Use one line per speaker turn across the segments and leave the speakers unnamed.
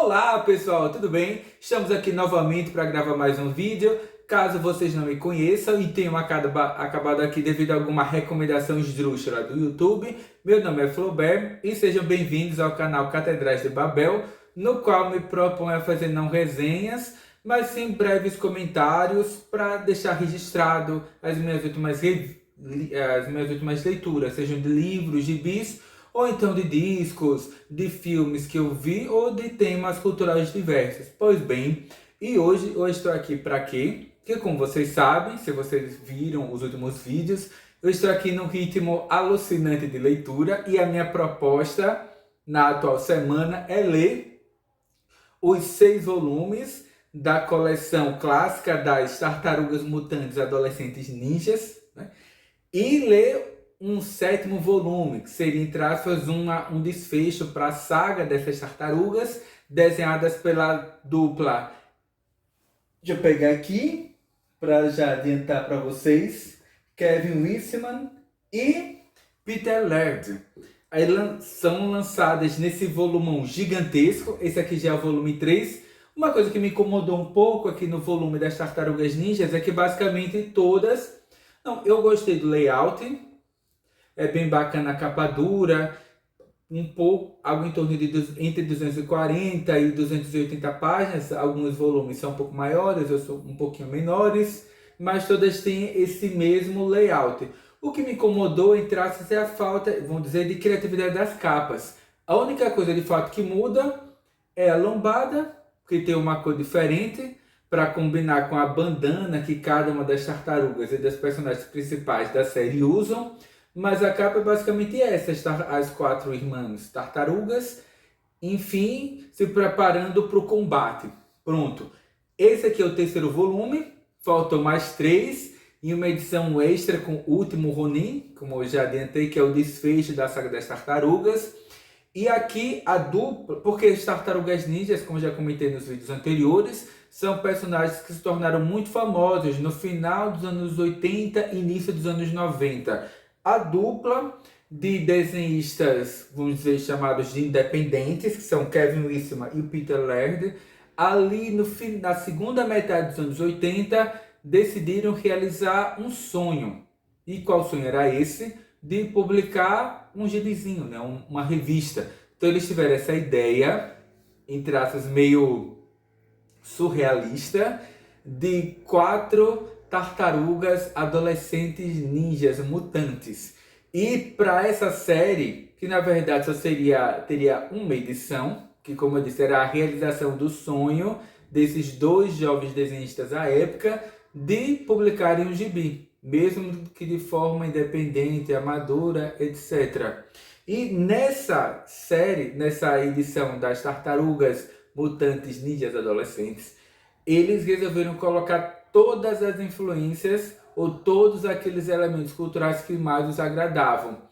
Olá pessoal, tudo bem? Estamos aqui novamente para gravar mais um vídeo. Caso vocês não me conheçam e tenham acabado aqui devido a alguma recomendação esdrúxula do YouTube, meu nome é Flaubert e sejam bem-vindos ao canal Catedrais de Babel, no qual me proponho a fazer não resenhas, mas sim breves comentários para deixar registrado as minhas últimas leituras, sejam de livros, gibis, ou então de discos, de filmes que eu vi ou de temas culturais diversos. Pois bem, e hoje eu estou aqui para quê? Porque como vocês sabem, se vocês viram os últimos vídeos, eu estou aqui num ritmo alucinante de leitura e a minha proposta na atual semana é ler os 6 volumes da coleção clássica das Tartarugas Mutantes Adolescentes Ninjas, né? E ler um 7º volume, que seria, entre aspas, um desfecho para a saga dessas tartarugas, desenhadas pela dupla. Deixa eu pegar aqui, para já adiantar para vocês, Kevin Eastman e Peter Laird. Aí são lançadas nesse volumão gigantesco, esse aqui já é o volume 3. Uma coisa que me incomodou um pouco aqui no volume das Tartarugas Ninjas é que basicamente todas... Não, eu gostei do layout, é bem bacana a capa dura, um pouco, algo em torno de entre 240 e 280 páginas, alguns volumes são um pouco maiores, eu sou um pouquinho menores, mas todas têm esse mesmo layout. O que me incomodou, entre aspas, é a falta, vamos dizer, de criatividade das capas. A única coisa de fato que muda é a lombada, que tem uma cor diferente, para combinar com a bandana que cada uma das tartarugas e das personagens principais da série usam. Mas a capa é basicamente essa, as 4 irmãs tartarugas, enfim, se preparando para o combate. Pronto. Esse aqui é o 3º volume, faltam mais 3, e uma edição extra com o Último Ronin, como eu já adiantei, que é o desfecho da saga das tartarugas. E aqui a dupla, porque as Tartarugas Ninjas, como já comentei nos vídeos anteriores, são personagens que se tornaram muito famosos no final dos anos 80 e início dos anos 90. A dupla de desenhistas, vamos dizer, chamados de independentes, que são Kevin Eastman e Peter Laird, ali na segunda metade dos anos 80, decidiram realizar um sonho. E qual sonho era esse? De publicar um gibizinho, né? Uma revista. Então eles tiveram essa ideia, entre aspas, meio surrealista, de 4 tartarugas adolescentes ninjas mutantes. E para essa série, que na verdade só teria uma edição, que como eu disse, era a realização do sonho desses 2 jovens desenhistas à época de publicarem um gibi, mesmo que de forma independente, amadora, etc. E nessa série, nessa edição das Tartarugas Mutantes Ninjas Adolescentes, eles resolveram colocar todas as influências ou todos aqueles elementos culturais que mais os agradavam.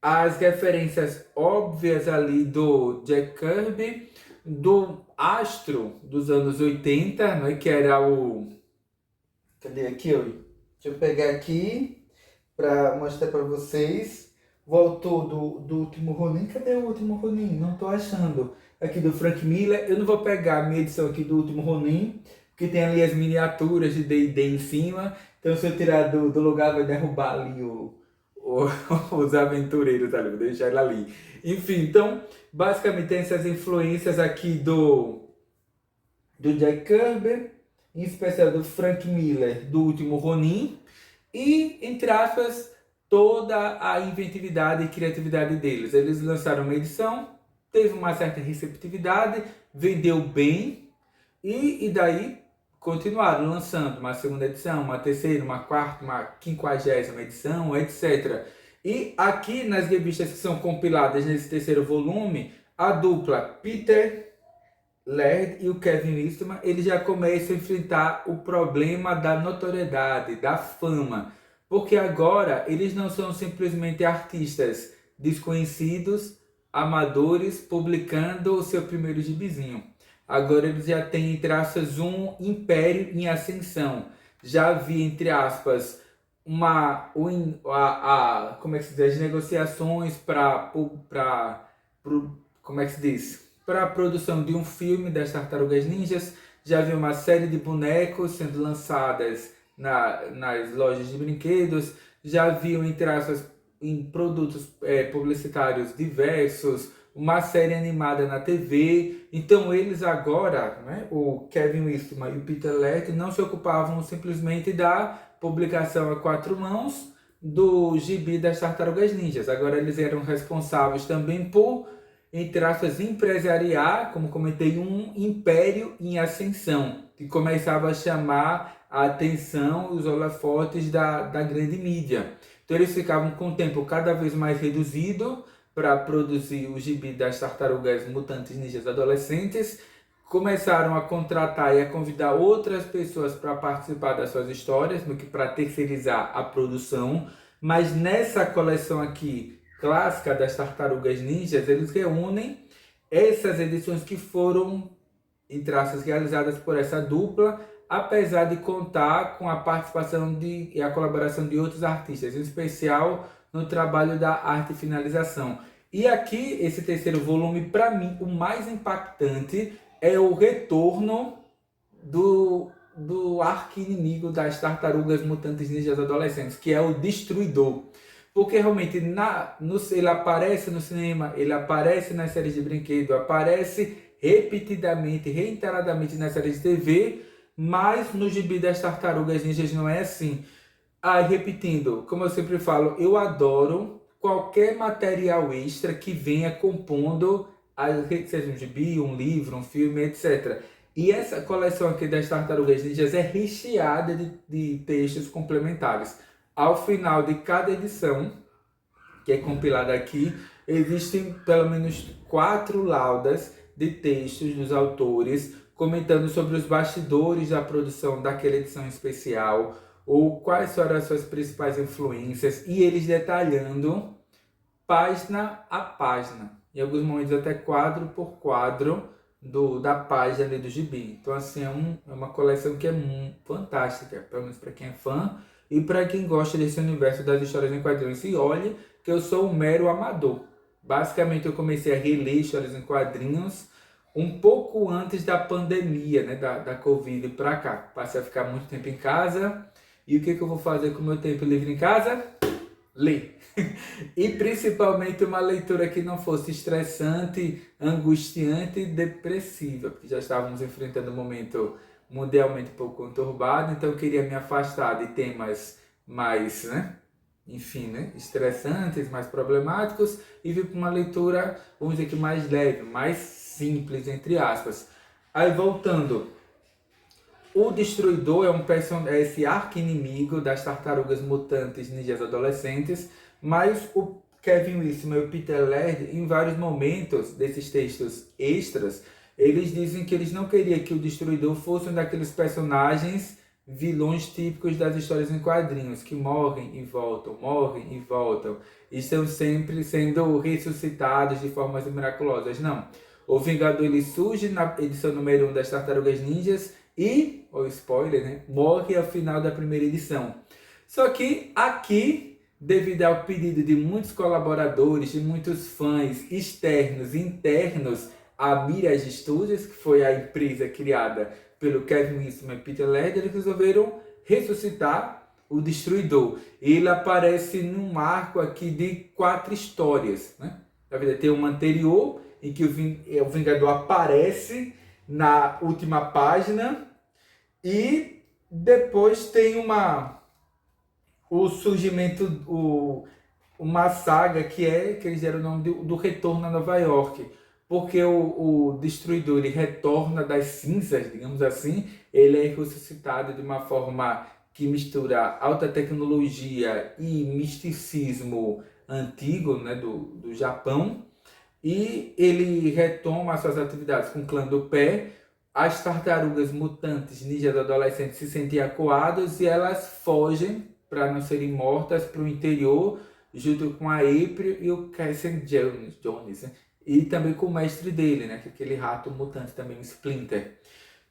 As referências óbvias ali do Jack Kirby, do Astro dos anos 80, né, que era o... Cadê aqui? Deixa eu pegar aqui para mostrar para vocês. O autor do Último Ronin. Cadê o Último Ronin? Não estou achando. Aqui do Frank Miller. Eu não vou pegar a minha edição aqui do Último Ronin, porque tem ali as miniaturas de D&D em cima. Então se eu tirar do lugar vai derrubar ali os aventureiros ali. Vou deixar ele ali. Enfim, então basicamente tem essas influências aqui do Jack Kirby, em especial do Frank Miller, do Último Ronin. E, entre aspas, toda a inventividade e criatividade deles. Eles lançaram uma edição, teve uma certa receptividade, vendeu bem, e daí continuaram lançando uma segunda edição, uma terceira, uma quarta, uma 50ª edição, etc. E aqui nas revistas que são compiladas nesse 3º volume, a dupla Peter Laird e o Kevin Eastman, eles já começam a enfrentar o problema da notoriedade, da fama. Porque agora eles não são simplesmente artistas desconhecidos, amadores, publicando o seu primeiro gibizinho. Agora eles já têm, entre aspas, um império em ascensão. Já havia, entre aspas, como é que se diz, as negociações para como é que se diz? para a produção de um filme das Tartarugas Ninjas, já vi uma série de bonecos sendo lançadas nas lojas de brinquedos, já vi, entre aspas, em produtos publicitários diversos, uma série animada na TV. Então eles agora, né, o Kevin Eastman e o Peter Laird, não se ocupavam simplesmente da publicação a quatro mãos do gibi das Tartarugas Ninjas. Agora eles eram responsáveis também por, entre aspas, empresariar, como comentei, um império em ascensão, que começava a chamar a atenção, os holofotes da grande mídia. Então eles ficavam com o tempo cada vez mais reduzido para produzir o gibi das Tartarugas Mutantes Ninjas Adolescentes, começaram a contratar e a convidar outras pessoas para participar das suas histórias, no que para terceirizar a produção. Mas nessa coleção aqui, clássica das Tartarugas Ninjas, eles reúnem essas edições que foram, em traços, realizadas por essa dupla, apesar de contar com a participação e a colaboração de outros artistas, em especial no trabalho da arte e finalização. E aqui, esse terceiro volume, para mim, o mais impactante é o retorno do arqui-inimigo das Tartarugas Mutantes Ninjas Adolescentes, que é o Destruidor. Porque realmente ele aparece no cinema, ele aparece nas séries de brinquedo, aparece repetidamente, reiteradamente nas séries de TV, mas no gibi das Tartarugas Ninjas não é assim. Repetindo, como eu sempre falo, eu adoro qualquer material extra que venha compondo, seja um gibi, um livro, um filme, etc. E essa coleção aqui das Tartarugas Ninjas é recheada de textos complementares. Ao final de cada edição, que é compilada aqui, existem pelo menos 4 laudas de textos dos autores comentando sobre os bastidores da produção daquela edição especial, ou quais foram as suas principais influências, e eles detalhando página a página, em alguns momentos até quadro por quadro da página ali do gibi. Então assim, é uma coleção que é fantástica, pelo menos para quem é fã e para quem gosta desse universo das histórias em quadrinhos. E olhe que eu sou um mero amador. Basicamente eu comecei a reler histórias em quadrinhos um pouco antes da pandemia, né, da Covid para cá. Passei a ficar muito tempo em casa. E o que eu vou fazer com o meu tempo livre em casa? Ler. E principalmente uma leitura que não fosse estressante, angustiante e depressiva, porque já estávamos enfrentando um momento mundialmente um pouco conturbado, então eu queria me afastar de temas mais, estressantes, mais problemáticos, e vir para uma leitura, vamos dizer que mais leve, mais simples, entre aspas. Aí voltando, o Destruidor é esse arqui-inimigo das Tartarugas Mutantes Ninjas Adolescentes, mas o Kevin Eastman e o Peter Laird, em vários momentos desses textos extras, eles dizem que eles não queriam que o Destruidor fosse um daqueles personagens vilões típicos das histórias em quadrinhos, que morrem e voltam, e estão sempre sendo ressuscitados de formas miraculosas. Não. O Vingador ele surge na edição número 1 das Tartarugas Ninjas e, spoiler, morre ao final da primeira edição. Só que aqui, devido ao pedido de muitos colaboradores, de muitos fãs externos e internos à Mirage Studios, que foi a empresa criada pelo Kevin Eastman e Peter Laird, eles resolveram ressuscitar o Destruidor. Ele aparece num arco aqui de 4 histórias. Na verdade, tem uma anterior, em que o Vingador aparece na última página, e depois tem o surgimento, uma saga que eles deram o nome do Retorno a Nova York, porque o Destruidor ele retorna das cinzas, digamos assim, ele é ressuscitado de uma forma que mistura alta tecnologia e misticismo antigo, do Japão, e ele retoma as suas atividades com o clã do Pé. As Tartarugas Mutantes Ninjas Adolescentes se sentem acuadas e elas fogem para não serem mortas para o interior, junto com a April e o Cassian Jones, e também com o mestre dele, que é aquele rato mutante também, o Splinter.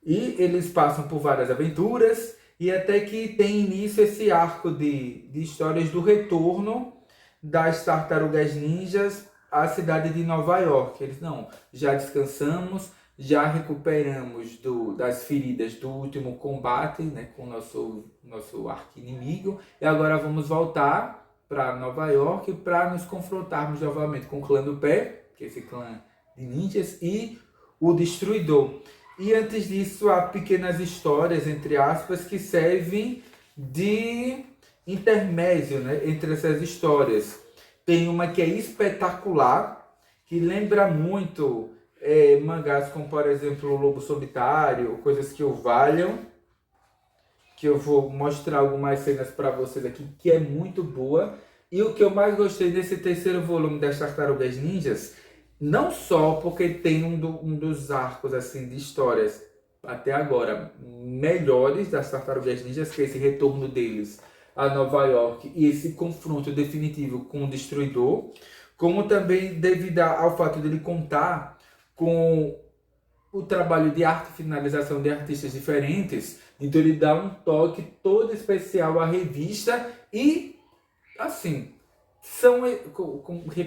E eles passam por várias aventuras, e até que tem início esse arco de histórias do retorno das Tartarugas Ninjas a cidade de Nova York. Eles não, já descansamos, já recuperamos das feridas do último combate, né, com o nosso arqui-inimigo, e agora vamos voltar para Nova York para nos confrontarmos novamente com o clã do pé, que é esse clã de ninjas, e o Destruidor. E antes disso, há pequenas histórias, entre aspas, que servem de intermédio, né, entre essas histórias. Tem uma que é espetacular, que lembra muito mangás como, por exemplo, O Lobo Solitário, coisas que o valham, que eu vou mostrar algumas cenas para vocês aqui, que é muito boa. E o que eu mais gostei desse terceiro volume das Tartarugas Ninjas, não só porque tem um dos arcos assim de histórias até agora melhores das Tartarugas Ninjas, que é esse retorno deles a Nova York e esse confronto definitivo com o Destruidor, como também devido ao fato de ele contar com o trabalho de arte e finalização de artistas diferentes, então ele dá um toque todo especial à revista e, assim, são,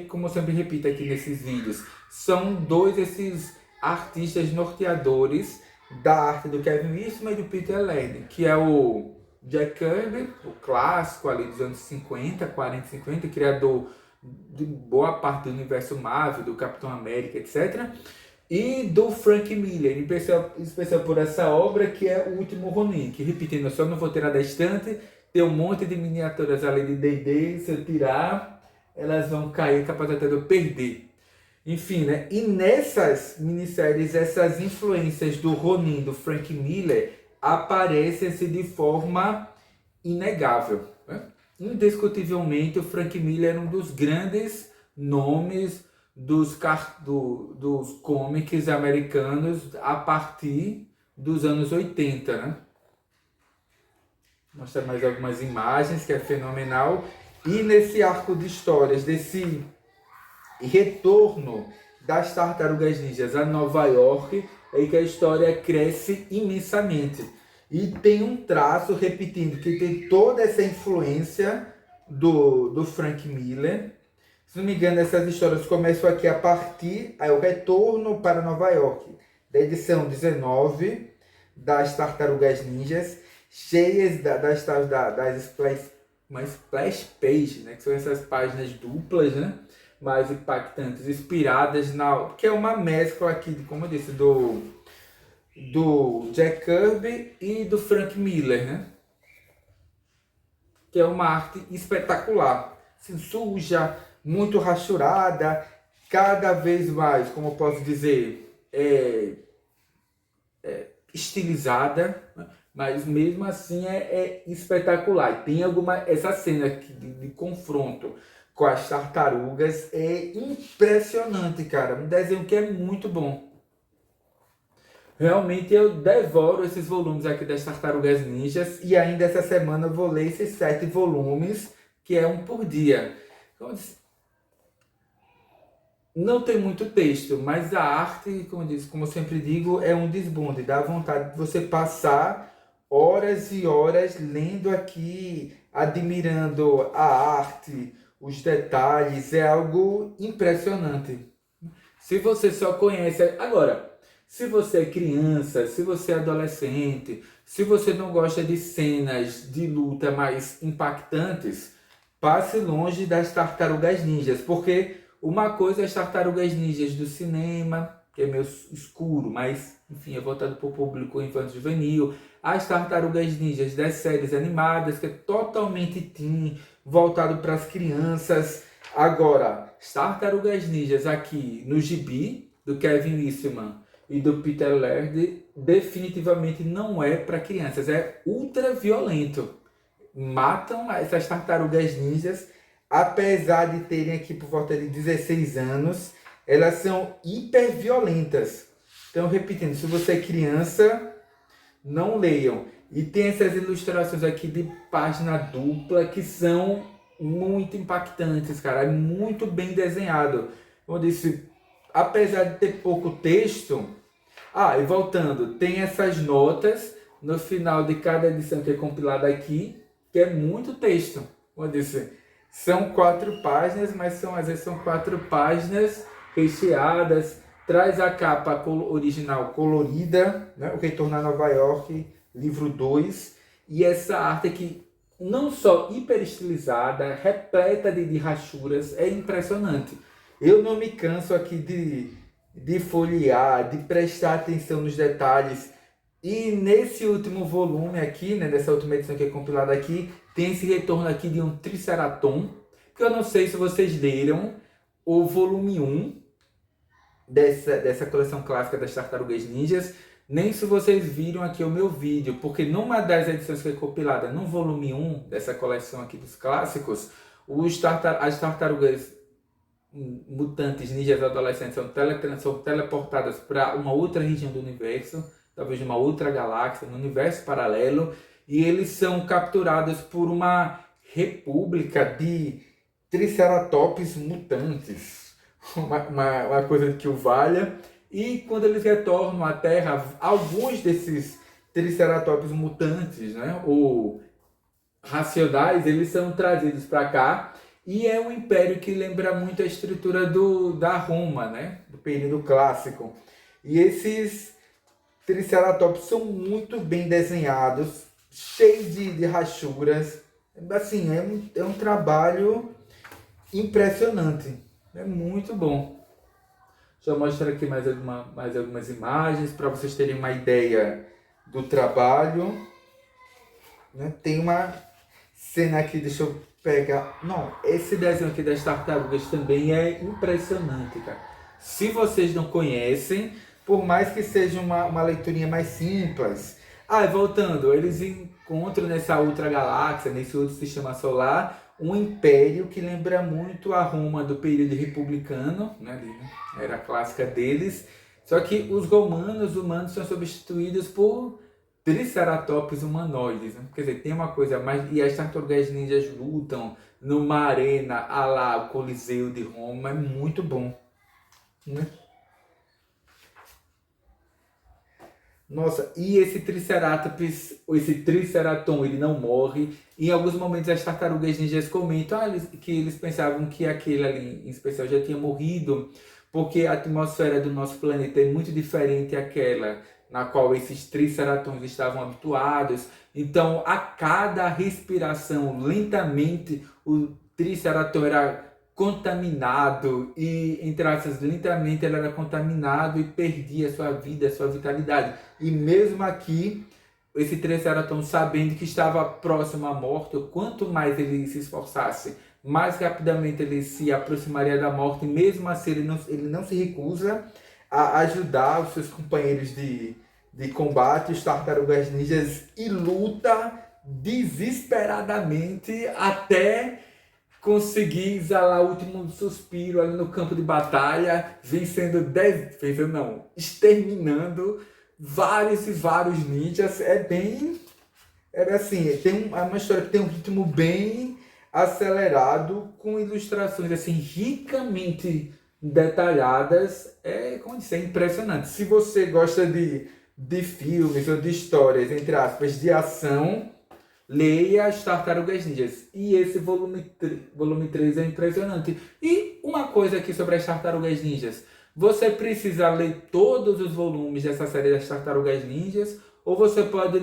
como eu sempre repito aqui nesses vídeos, são esses artistas norteadores da arte do Kevin Eastman e do Peter Laird, que é o Jack Kirby, o clássico ali dos anos 50, 40, 50, criador de boa parte do universo Marvel, do Capitão América, etc. E do Frank Miller, em especial por essa obra que é O Último Ronin, que, repetindo, eu só não vou tirar da estante, tem um monte de miniaturas ali de D&D, se eu tirar, elas vão cair, capaz até de eu perder. Enfim, né? E nessas minisséries, essas influências do Ronin, do Frank Miller, aparecem-se de forma inegável, né? Indiscutivelmente, o Frank Miller é um dos grandes nomes dos comics americanos a partir dos anos 80, né? Vou mostrar mais algumas imagens, que é fenomenal. E nesse arco de histórias, desse retorno das Tartarugas Ninjas a Nova York, é que a história cresce imensamente. E tem um traço, repetindo, que tem toda essa influência do Frank Miller. Se não me engano, essas histórias começam aqui a partir, aí o retorno para Nova York, da edição 19 das Tartarugas Ninjas, cheias das splash page, né, que são essas páginas duplas, né, mais impactantes, inspiradas que é uma mescla aqui, como eu disse, do Jack Kirby e do Frank Miller, né, que é uma arte espetacular, assim, suja, muito rachurada, cada vez mais, como eu posso dizer, estilizada, mas mesmo assim é espetacular. Tem essa cena aqui de confronto com as tartarugas, é impressionante, cara. Um desenho que é muito bom. Realmente eu devoro esses volumes aqui das Tartarugas Ninjas, e ainda essa semana eu vou ler esses 7 volumes, que é um por dia. Então, não tem muito texto, mas a arte, como eu sempre digo, é um desbonde. Dá vontade de você passar horas e horas lendo aqui, admirando a arte, os detalhes. É algo impressionante. Se você só conhece... Agora, se você é criança, se você é adolescente, se você não gosta de cenas de luta mais impactantes, passe longe das Tartarugas Ninjas, porque uma coisa é as Tartarugas Ninjas do cinema, que é meio escuro, mas, enfim, é voltado para o público infanto-juvenil. As Tartarugas Ninjas das séries animadas, que é totalmente teen, voltado para as crianças. Agora, as Tartarugas Ninjas aqui no gibi, do Kevin Eastman e do Peter Laird, definitivamente não é para crianças, é ultra violento. Matam essas Tartarugas Ninjas, apesar de terem aqui por volta de 16 anos, elas são hiper violentas. Então, repetindo, se você é criança, não leiam. E tem essas ilustrações aqui de página dupla que são muito impactantes, cara. É muito bem desenhado. Como eu disse, apesar de ter pouco texto... e voltando, tem essas notas no final de cada edição que é compilada aqui, que é muito texto. Como eu disse, São 4 páginas, mas às vezes são 4 páginas recheadas. Traz a capa original colorida, né? O Retorno a Nova York, livro 2. E essa arte aqui, não só hiper estilizada, repleta de rachuras, é impressionante. Eu não me canso aqui de folhear, de prestar atenção nos detalhes. E nesse último volume aqui, né, dessa última edição que é compilada aqui, tem esse retorno aqui de um Triceraton, que eu não sei se vocês leram o volume 1 dessa coleção clássica das Tartarugas Ninjas, nem se vocês viram aqui o meu vídeo, porque numa das edições que é compilada, no volume 1 dessa coleção aqui dos clássicos, as tartarugas mutantes, ninjas adolescentes são teleportadas para uma outra região do universo, talvez uma outra galáxia, no universo paralelo, e eles são capturados por uma república de Triceratops mutantes, uma coisa que o valha. E quando eles retornam à Terra, alguns desses Triceratops mutantes, né, ou racionais, eles são trazidos para cá. E é um império que lembra muito a estrutura da Roma, né, do período clássico. E esses Triceratops são muito bem desenhados, cheios de rachuras. Assim, é um trabalho impressionante. É muito bom. Deixa eu mostrar aqui mais algumas imagens para vocês terem uma ideia do trabalho. Né? Tem uma cena aqui, deixa eu pegar. Não, esse desenho aqui das tartarugas também é impressionante, cara. Se vocês não conhecem, por mais que seja uma leiturinha mais simples. Voltando, eles encontram nessa outra galáxia, nesse outro sistema solar, um império que lembra muito a Roma do período republicano, né, era a clássica deles. Só que os humanos são substituídos por Triceratops humanoides, né? Quer dizer, tem uma coisa mais. E as tartarugas ninjas lutam numa arena à lá o Coliseu de Roma, é muito bom, né? Nossa, e esse Triceratops, esse Triceraton, ele não morre. Em alguns momentos as tartarugas ninjas comentam que eles pensavam que aquele ali em especial já tinha morrido, porque a atmosfera do nosso planeta é muito diferente daquela na qual esses Triceratons estavam habituados. Então, a cada respiração, lentamente, o Triceraton era contaminado e, entre aspas, lentamente ele era contaminado e perdia sua vida, sua vitalidade. E mesmo aqui, esse Triceraton, sabendo que estava próximo à morte, quanto mais ele se esforçasse, mais rapidamente ele se aproximaria da morte. E mesmo assim, ele não se recusa a ajudar os seus companheiros de combate, os tartarugas ninjas, e luta desesperadamente até conseguir exalar o último suspiro ali no campo de batalha, exterminando vários e vários ninjas. Tem uma história que tem um ritmo bem acelerado, com ilustrações assim ricamente detalhadas. Como eu disse, é impressionante. Se você gosta de filmes ou de histórias, entre aspas, de ação, leia as Tartarugas Ninjas. E esse volume 3 é impressionante. E uma coisa aqui sobre as Tartarugas Ninjas. Você precisa ler todos os volumes dessa série das Tartarugas Ninjas, ou você pode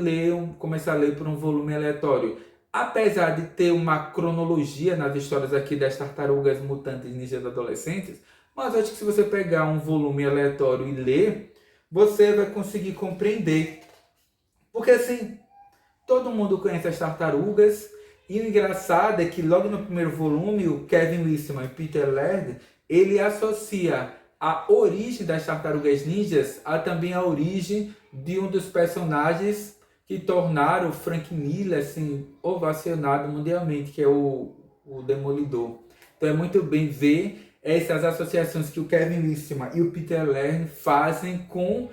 começar a ler por um volume aleatório. Apesar de ter uma cronologia nas histórias aqui das Tartarugas Mutantes Ninjas Adolescentes, mas acho que se você pegar um volume aleatório e ler, você vai conseguir compreender. Porque assim, todo mundo conhece as tartarugas, e o engraçado é que logo no primeiro volume, o Kevin Eastman e Peter Laird, ele associa a origem das tartarugas ninjas também a origem de um dos personagens que tornaram o Frank Miller assim, ovacionado mundialmente, que é o Demolidor. Então é muito bem ver essas associações que o Kevin Eastman e o Peter Laird fazem com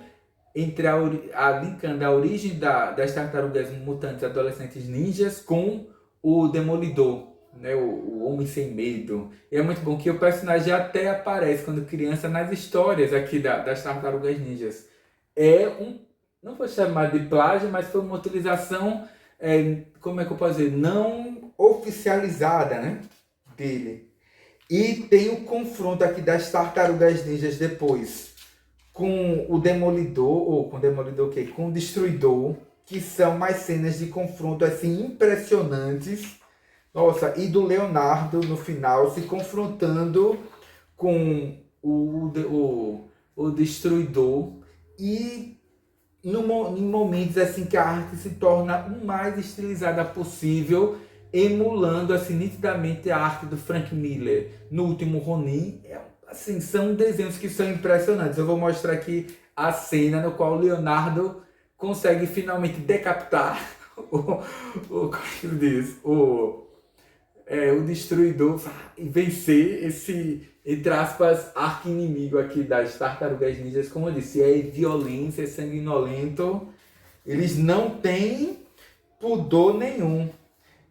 linkando a origem das tartarugas mutantes adolescentes ninjas com o Demolidor, né, o Homem Sem Medo. E é muito bom que o personagem até aparece quando criança nas histórias aqui das tartarugas ninjas. Não vou chamar de plágio, mas foi uma utilização, como é que eu posso dizer, não oficializada, né, dele. E tem o confronto aqui das Tartarugas Ninjas depois com o Demolidor, ou com o Demolidor o quê? Com o Destruidor, que são mais cenas de confronto assim impressionantes. Nossa, e do Leonardo no final se confrontando com o Destruidor e em momentos assim que a arte se torna o mais estilizada possível, emulando assim nitidamente a arte do Frank Miller no último Ronin. Assim, são desenhos que são impressionantes. Eu vou mostrar aqui a cena no qual o Leonardo consegue finalmente decapitar como é que diz? O Destruidor e vencer esse, entre aspas, arqui-inimigo aqui das Tartarugas Ninjas. Como eu disse, é violência, é sanguinolento. Eles não têm pudor nenhum.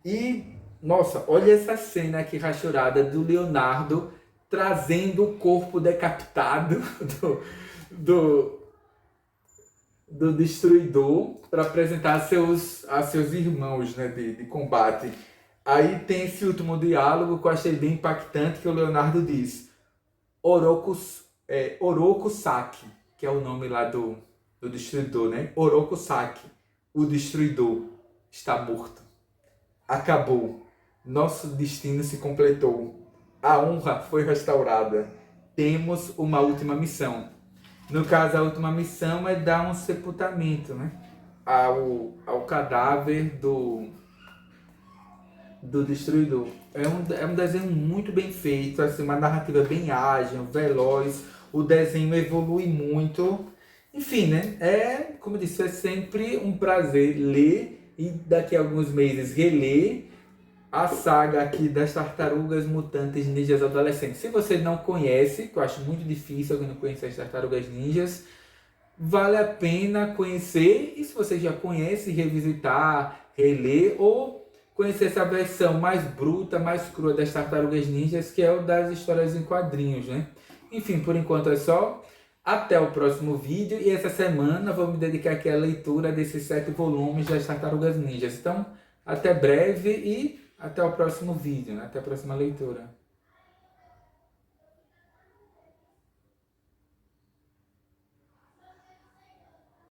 E, nossa, olha essa cena aqui rachurada do Leonardo trazendo o corpo decapitado do, do Destruidor para apresentar a seus irmãos, né, de combate. Aí tem esse último diálogo que eu achei bem impactante, que o Leonardo diz Oroku Saki, que é o nome lá do Destruidor, né? Oroku Saki, o Destruidor, está morto. Acabou. Nosso destino se completou. A honra foi restaurada. Temos uma última missão. No caso, a última missão é dar um sepultamento, né, ao cadáver do Destruidor. É um desenho muito bem feito, assim, uma narrativa bem ágil, veloz. O desenho evolui muito. Enfim, né? Como eu disse, é sempre um prazer ler e daqui a alguns meses reler a saga aqui das Tartarugas Mutantes Ninjas Adolescentes. Se você não conhece, que eu acho muito difícil alguém não conhecer as Tartarugas Ninjas, vale a pena conhecer. E se você já conhece, revisitar, reler ou conhecer essa versão mais bruta, mais crua das Tartarugas Ninjas, que é o das histórias em quadrinhos, né? Enfim, por enquanto é só. Até o próximo vídeo. E essa semana vou me dedicar aqui à leitura desses 7 volumes das Tartarugas Ninjas. Então, até breve e até o próximo vídeo, né? Até a próxima leitura.